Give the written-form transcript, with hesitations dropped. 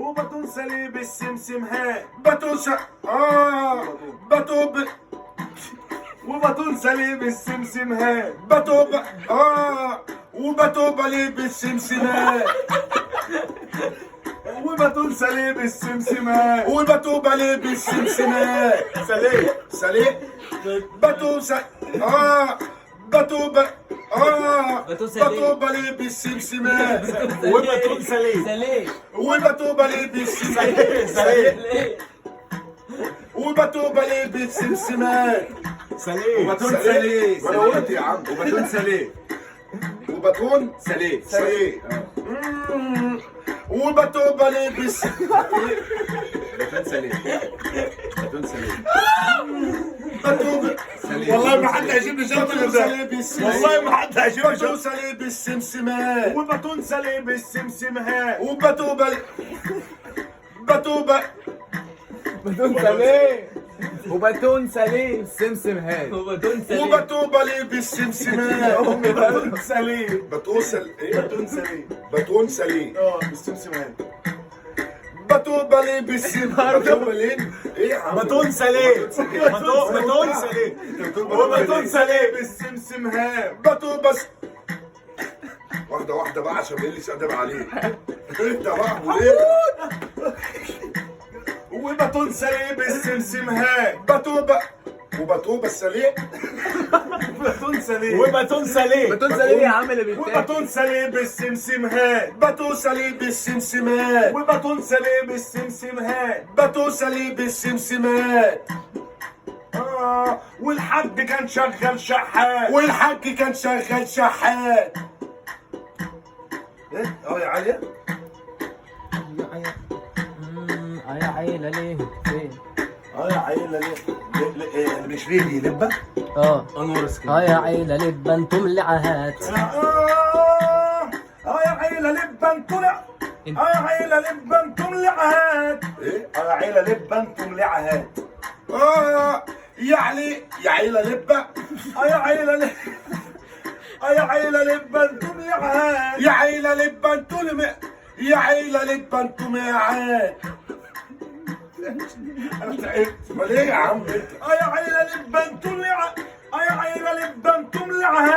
وبطون سليب السمسم ها بطون بطوب وبطون سليب السمسم ها بطوب وبطوب عليه بالسمسمات وبطون سليب السمسم ها وبطوب عليه بالسمسمات سليب سليم بطوب بطوب بطوب عليه بالسمسمات وبطون سليب سليم وبطوب عليه بالسمسمات سليب وبطوب عليه بالسمسمات سليب وبطون سليم وانا قلت يا عم وبطون سليب وبطون سليب سليم وبطوب عليه بطون سليب بطون سليب بطوب والله ما حد هيجيب لي جواب بطون ده سليم بالسمسمات والله ما حد هيجيب لي بطون جواب سليم بالسمسمات وبطون سليب السمسم ها وبطوب بطوب بطون سليم وبطون سليم سمسم هاد وبطون سليم وبطوب عليه بالسمسمات بطون سليب بطون ايه بطون سليب بطون سليم بالسمسم ها بطوب عليه بالسمسمات بطوب عليه ايه يا عم بطون سليب بطون سليب وبطون سليب السمسم ها بطوب بس واحدة واحدة بقى عشان اللي أدب عليه انت بقى ابو ليه وبطون سليب السمسم ها بطوب وبطوب السليم بطون سليب وبطون سليب بطون سليم يا عم اللي بيتاكل وبطون سليب السمسم ها بطوب سليم بالسمسمات وبطون سليب السمسم ها بطوب سليم بالسمسمات والحاج كان شغال شحات والحاج كان شغال شحات ايه يا عليا يا عيلة ليه فين؟ يا عيلة ليه اللي بيشري لي لبة انور سكين يا عيلة لبة انتم لعهات يا عيلة لبة انتم يا عيلة لبة انتم لعهات ايه يا عيلة لبة انتم لعهات يعني يا عيلة لبة يا عيلة لبة يا عيلة لبة انتم لعهات يا عيلة لبة انتم يا عيلة لبة انتم يا عاد انا تعبت امال ايه يا عم يا عيلة لبة انتم لعهات يا عيلة لبة انتم لعهات